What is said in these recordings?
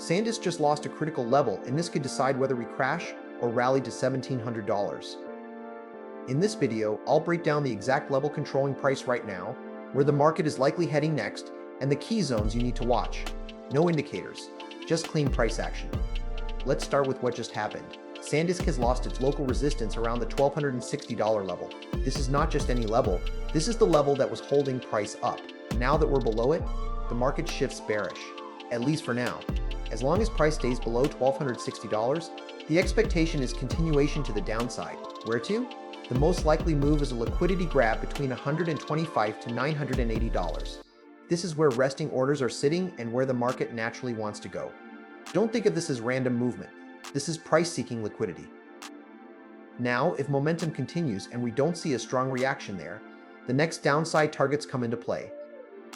Sandisk just lost a critical level, and this could decide whether we crash or rally to $1,700. In this video, I'll break down the exact level controlling price right now, where the market is likely heading next, and the key zones you need to watch. No indicators, just clean price action. Let's start with what just happened. Sandisk has lost its local resistance around the $1,260 level. This is not just any level, this is the level that was holding price up. Now that we're below it, the market shifts bearish, at least for now. As long as price stays below $1,260, the expectation is continuation to the downside. Where to? The most likely move is a liquidity grab between $125 to $980. This is where resting orders are sitting and where the market naturally wants to go. Don't think of this as random movement. This is price-seeking liquidity. Now, if momentum continues and we don't see a strong reaction there, the next downside targets come into play.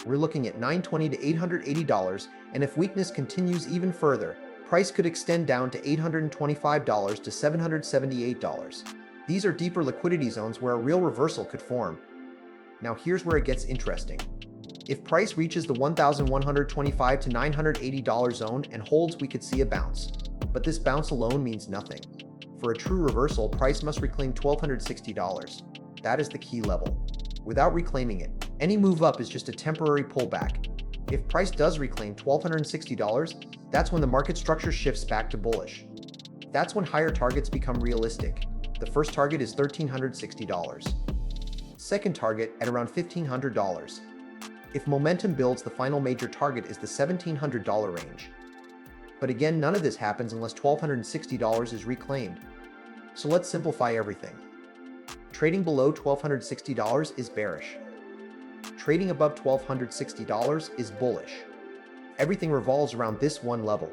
We're looking at $920 to $880, and if weakness continues even further, price could extend down to $825 to $778. These are deeper liquidity zones where a real reversal could form. Now here's where it gets interesting. If price reaches the $1,125 to $980 zone and holds, we could see a bounce. But this bounce alone means nothing. For a true reversal, price must reclaim $1,260. That is the key level. Without reclaiming it, any move up is just a temporary pullback. If price does reclaim $1,260, that's when the market structure shifts back to bullish. That's when higher targets become realistic. The first target is $1,360. Second target at around $1,500. If momentum builds, the final major target is the $1,700 range. But again, none of this happens unless $1,260 is reclaimed. So let's simplify everything. Trading below $1,260 is bearish. Trading above $1,260 is bullish. Everything revolves around this one level.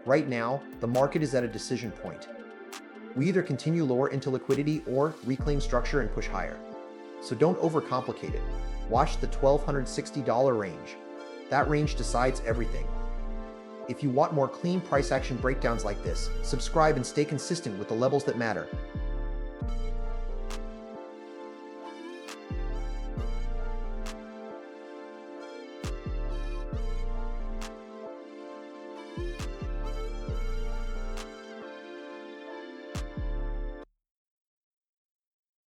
Right now, the market is at a decision point. We either continue lower into liquidity or reclaim structure and push higher. So don't overcomplicate it. Watch the $1,260 range. That range decides everything. If you want more clean price action breakdowns like this, subscribe and stay consistent with the levels that matter.